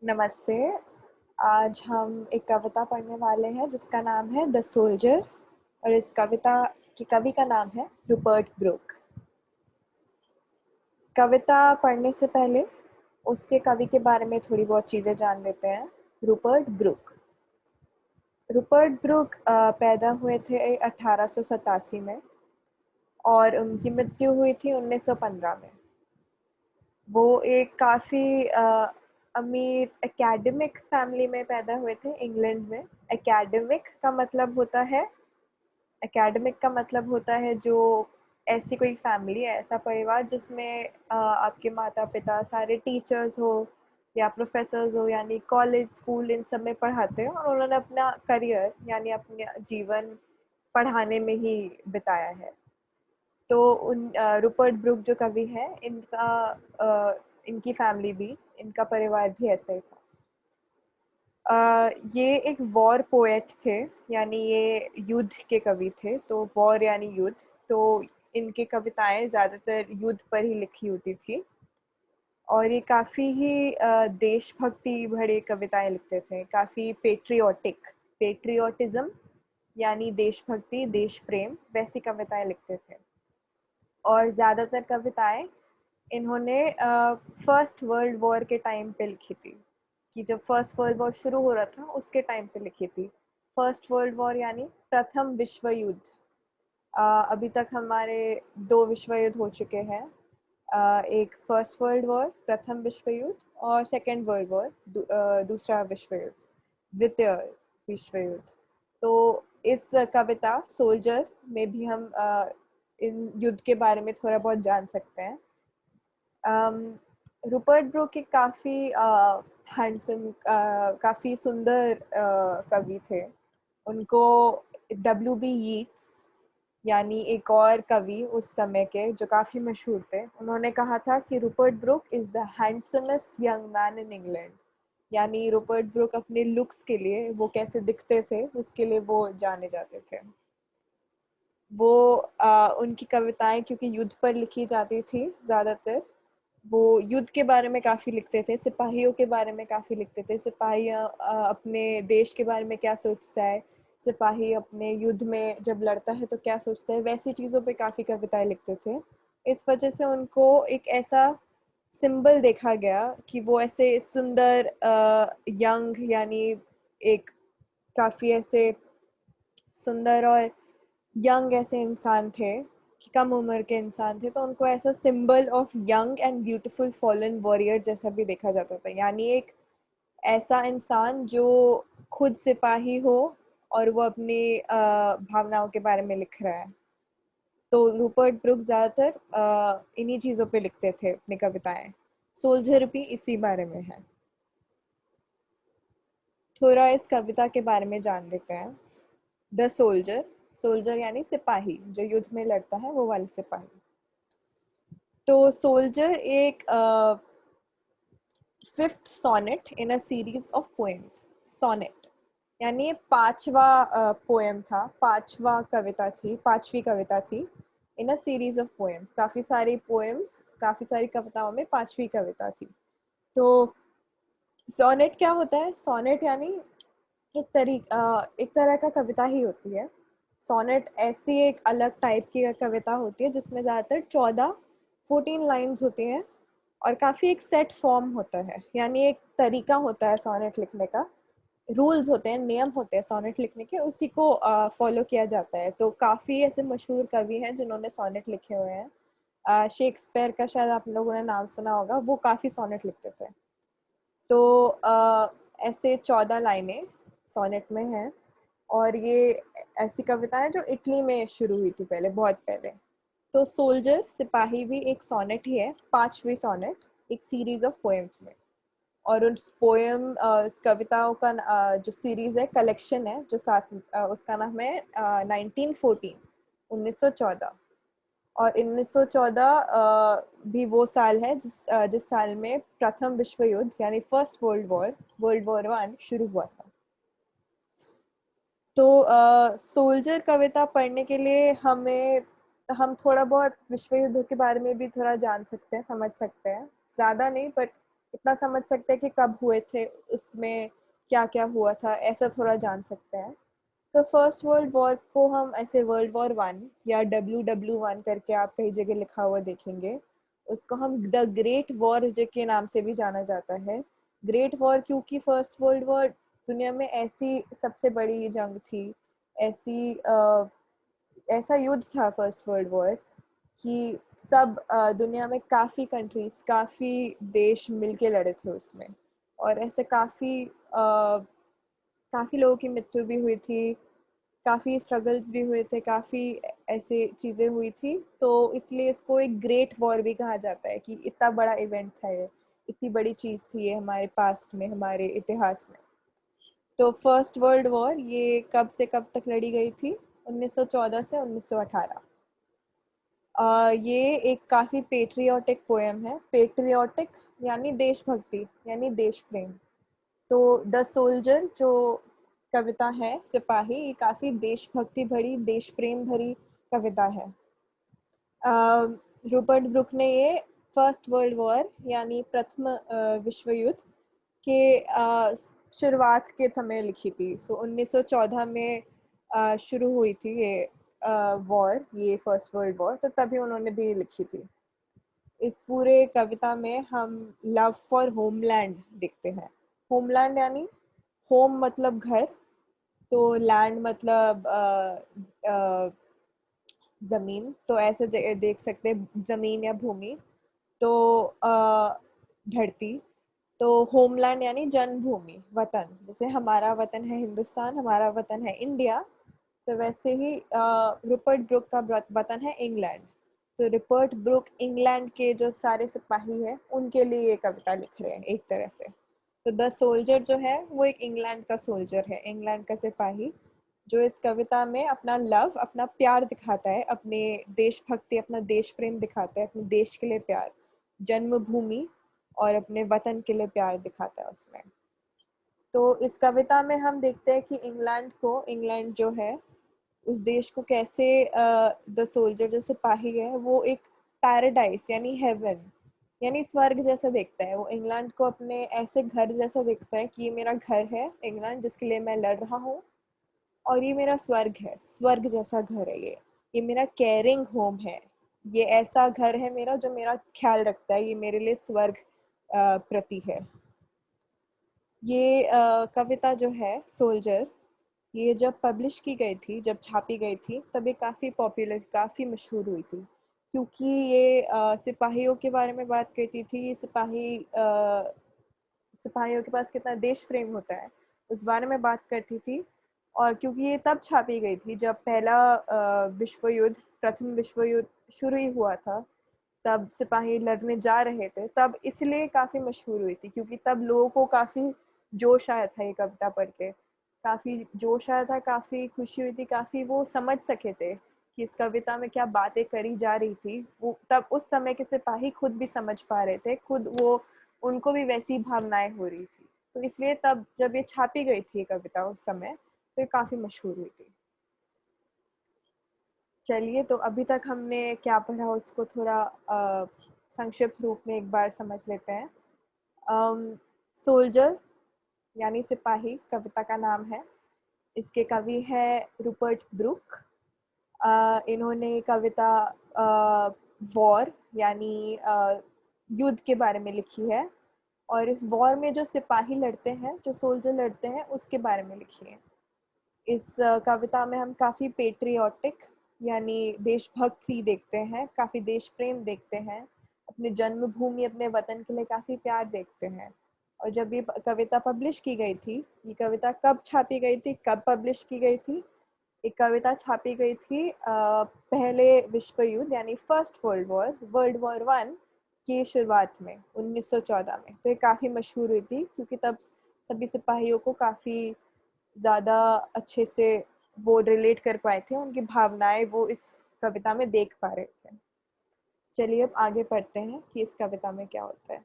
नमस्ते। आज हम एक कविता पढ़ने वाले हैं जिसका नाम है द सोल्जर और इस कविता की कवि का नाम है रूपर्ट ब्रूक। कविता पढ़ने से पहले उसके कवि के बारे में थोड़ी बहुत चीज़ें जान लेते हैं। रूपर्ट ब्रूक पैदा हुए थे 1887 में और उनकी मृत्यु हुई थी 1915 में। वो एक काफ़ी अमीर एकेडमिक फैमिली में पैदा हुए थे इंग्लैंड में। एकेडमिक का मतलब होता है जो ऐसी कोई फैमिली है, ऐसा परिवार जिसमें आपके माता पिता सारे टीचर्स हो या प्रोफेसर्स हो, यानी कॉलेज स्कूल इन सब में पढ़ाते हैं और उन्होंने अपना करियर यानी अपना जीवन पढ़ाने में ही बिताया है। तो रूपर्ट ब्रूक जो कवि है इनकी फैमिली भी, इनका परिवार भी ऐसा ही था। ये एक वॉर पोएट थे, यानी ये युद्ध के कवि थे। तो वॉर यानी युद्ध, तो इनकी कविताएं ज़्यादातर युद्ध पर ही लिखी होती थी और ये काफ़ी ही देशभक्ति भरे कविताएं लिखते थे, काफ़ी पेट्रियोटिज्म यानी देशभक्ति, देश प्रेम, वैसी कविताएं लिखते थे। और ज़्यादातर कविताएं इन्होंने फर्स्ट वर्ल्ड वॉर के टाइम पे लिखी थी, कि जब फर्स्ट वर्ल्ड वॉर शुरू हो रहा था उसके टाइम पे लिखी थी। फर्स्ट वर्ल्ड वॉर यानी प्रथम विश्व युद्ध। अभी तक हमारे दो विश्व युद्ध हो चुके हैं। एक फर्स्ट वर्ल्ड वॉर, प्रथम विश्व युद्ध, और सेकेंड वर्ल्ड वॉर, दूसरा विश्व युद्ध, द्वितीय विश्व युद्ध। तो इस कविता सोल्जर में भी हम इन युद्ध के बारे में थोड़ा बहुत जान सकते हैं। रूपर्ट ब्रूक एक काफ़ी हैंडसम, काफ़ी सुंदर कवि थे। उनको W.B. यीट्स यानी एक और कवि उस समय के जो काफ़ी मशहूर थे, उन्होंने कहा था कि Rupert Brooke is the handsomest young man in England. यानी रूपर्ट ब्रूक अपने लुक्स के लिए, वो कैसे दिखते थे उसके लिए वो जाने जाते थे। वो उनकी कविताएं क्योंकि युद्ध पर लिखी जाती थी ज़्यादातर, वो युद्ध के बारे में काफ़ी लिखते थे, सिपाहियों के बारे में काफ़ी लिखते थे। सिपाही अपने देश के बारे में क्या सोचता है, सिपाही अपने युद्ध में जब लड़ता है तो क्या सोचता है, वैसी चीज़ों पे काफ़ी कविताएं लिखते थे। इस वजह से उनको एक ऐसा सिंबल देखा गया कि वो ऐसे सुंदर यंग, यानी एक काफ़ी ऐसे सुंदर और यंग ऐसे इंसान थे, कि कम उम्र के इंसान थे, तो उनको ऐसा symbol of young and beautiful fallen warrior जैसा भी देखा जाता था। यानी एक ऐसा इंसान जो खुद सिपाही हो और वो अपनी भावनाओं के बारे में लिख रहा है। तो रूपर्ट ब्रूक ज़्यादातर इन्हीं चीज़ों पे लिखते थे अपनी कविताएं। सोल्जर भी इसी बारे में है। थोड़ा इस कविता के बारे में जान लेते हैं। द सोल्जर, सोल्जर यानी सिपाही, जो युद्ध में लड़ता है वो वाला सिपाही। तो सोल्जर एक fifth sonnet in a series of poems. Sonnet यानी ये पांचवा पोएम था, पांचवा कविता थी, पांचवी कविता थी इन अ सीरीज ऑफ पोएम्स। काफी सारी पोएम्स, काफी सारी कविताओं में पांचवी कविता थी। तो सोनेट क्या होता है? सोनेट यानी एक तरह का कविता ही होती है। सोनेट ऐसी एक अलग टाइप की कविता होती है जिसमें ज़्यादातर 14 लाइन्स होती हैं और काफ़ी एक सेट फॉर्म होता है, यानी एक तरीका होता है सोनेट लिखने का। रूल्स होते हैं, नियम होते हैं सोनेट लिखने के, उसी को फॉलो किया जाता है। तो काफ़ी ऐसे मशहूर कवि हैं जिन्होंने सोनेट लिखे हुए हैं। शेक्सपियर का शायद आप लोगों ने नाम सुना होगा, वो काफ़ी सोनेट लिखते थे। तो ऐसे 14 लाइनें सोनेट में हैं और ये ऐसी कविता है जो इटली में शुरू हुई थी पहले, बहुत पहले। तो सोल्जर, सिपाही, भी एक सोनेट ही है, पांचवी सोनेट एक सीरीज ऑफ पोएम्स में। और उस पोएम, इस कविताओं का जो सीरीज है, कलेक्शन है जो साथ, उसका नाम है 1914, 1914। और 1914 भी वो साल है जिस साल में प्रथम विश्व युद्ध यानी फर्स्ट वर्ल्ड वॉर वन शुरू हुआ था। तो सोल्जर कविता पढ़ने के लिए हम थोड़ा बहुत विश्व युद्ध के बारे में भी थोड़ा जान सकते हैं, समझ सकते हैं, ज़्यादा नहीं, बट इतना समझ सकते हैं कि कब हुए थे, उसमें क्या क्या हुआ था, ऐसा थोड़ा जान सकते हैं। तो फर्स्ट वर्ल्ड वॉर को हम ऐसे वर्ल्ड वॉर 1 या WW1 करके आप कई जगह लिखा हुआ देखेंगे। उसको हम द ग्रेट वॉर के नाम से भी जाना जाता है। ग्रेट वॉर क्योंकि फर्स्ट वर्ल्ड वॉर दुनिया में ऐसी सबसे बड़ी जंग थी, ऐसी ऐसा युद्ध था फर्स्ट वर्ल्ड वॉर कि सब दुनिया में काफ़ी कंट्रीज, काफ़ी देश मिलके लड़े थे उसमें। और ऐसे काफ़ी लोगों की मृत्यु भी हुई थी, काफ़ी स्ट्रगल्स भी हुए थे, काफ़ी ऐसे चीज़ें हुई थी। तो इसलिए इसको एक ग्रेट वॉर भी कहा जाता है कि इतना बड़ा इवेंट था ये, इतनी बड़ी चीज़ थी ये हमारे पास्ट में, हमारे इतिहास में। तो फर्स्ट वर्ल्ड वॉर ये कब से कब तक लड़ी गई थी? 1914 से 1918। ये एक काफ़ी पेट्रियाटिक पोएम है। पेट्रियाटिक यानी देशभक्ति, यानी देश प्रेम। तो द सोल्जर जो कविता है, सिपाही, ये काफ़ी देशभक्ति भरी, देश प्रेम भरी कविता है। रूपर्ट ब्रुक ने ये फर्स्ट वर्ल्ड वॉर यानी प्रथम विश्व युद्ध के शुरुआत के समय लिखी थी। 1914 में शुरू हुई थी ये वॉर, ये फर्स्ट वर्ल्ड वॉर, तो तभी उन्होंने भी लिखी थी। इस पूरे कविता में हम लव फॉर होमलैंड देखते हैं। होमलैंड यानी होम मतलब घर, तो लैंड मतलब ज़मीन, तो ऐसे देख सकते हैं ज़मीन या भूमि। तो धरती, तो होमलैंड यानी जन्मभूमि, वतन। जैसे हमारा वतन है हिंदुस्तान, हमारा वतन है इंडिया, तो वैसे ही रूपर्ट ब्रुक का वतन है इंग्लैंड। तो रूपर्ट ब्रुक इंग्लैंड के जो सारे सिपाही हैं उनके लिए ये कविता लिख रहे हैं एक तरह से। तो द सोल्जर जो है वो एक इंग्लैंड का सोल्जर है, इंग्लैंड का सिपाही, जो इस कविता में अपना लव, अपना प्यार दिखाता है, अपने देशभक्ति, अपना देश प्रेम दिखाता है, अपने देश के लिए प्यार, जन्मभूमि और अपने वतन के लिए प्यार दिखाता है उसमें। तो इस कविता में हम देखते हैं कि इंग्लैंड जो है, उस देश को कैसे द सोल्जर जो सिपाही है वो एक पैराडाइस यानी हेवन यानी स्वर्ग जैसा देखता है। वो इंग्लैंड को अपने ऐसे घर जैसा देखता है कि ये मेरा घर है इंग्लैंड, जिसके लिए मैं लड़ रहा हूँ, और ये मेरा स्वर्ग है, स्वर्ग जैसा घर है ये मेरा केयरिंग होम है, ये ऐसा घर है मेरा जो मेरा ख्याल रखता है, ये मेरे लिए स्वर्ग प्रति है। ये कविता जो है सोल्जर, ये जब पब्लिश की गई थी, जब छापी गई थी, तब ये काफ़ी पॉपुलर, काफ़ी मशहूर हुई थी, क्योंकि ये सिपाहियों के बारे में बात करती थी। ये सिपाहियों के पास कितना देश प्रेम होता है उस बारे में बात करती थी। और क्योंकि ये तब छापी गई थी जब पहला विश्व युद्ध, प्रथम विश्व युद्ध शुरू ही हुआ था, तब सिपाही लड़ने जा रहे थे, तब इसलिए काफ़ी मशहूर हुई थी, क्योंकि तब लोगों को काफ़ी जोश आया था ये कविता पढ़ के, काफ़ी जोश आया था, काफ़ी खुशी हुई थी, काफ़ी वो समझ सके थे कि इस कविता में क्या बातें करी जा रही थी। वो तब उस समय के सिपाही खुद भी समझ पा रहे थे, खुद वो, उनको भी वैसी भावनाएं हो रही थी। तो इसलिए तब जब ये छापी गई थी ये कविता उस समय, तो ये काफ़ी मशहूर हुई थी। चलिए, तो अभी तक हमने क्या पढ़ा उसको थोड़ा संक्षिप्त रूप में एक बार समझ लेते हैं। सोल्जर यानी सिपाही कविता का नाम है। इसके कवि है रूपर्ट ब्रुक। इन्होंने कविता वॉर यानी युद्ध के बारे में लिखी है, और इस वॉर में जो सिपाही लड़ते हैं, जो सोल्जर लड़ते हैं, उसके बारे में लिखी है। इस कविता में हम काफ़ी पेट्रियाटिक यानी देशभक्ति देखते हैं, काफ़ी देश प्रेम देखते हैं, अपने जन्मभूमि, अपने वतन के लिए काफ़ी प्यार देखते हैं। और जब ये कविता पब्लिश की गई थी, ये कविता कब छापी गई थी, कब पब्लिश की गई थी? एक कविता छापी गई थी पहले विश्व युद्ध यानी फर्स्ट वर्ल्ड वॉर 1 की शुरुआत में 1914 में। तो ये काफ़ी मशहूर हुई थी, क्योंकि तब सभी सिपाहियों को काफ़ी ज़्यादा अच्छे से वो रिलेट कर पाए थे, उनकी भावनाएं वो इस कविता में देख पा रहे थे। चलिए अब आगे पढ़ते हैं कि इस कविता में क्या होता है।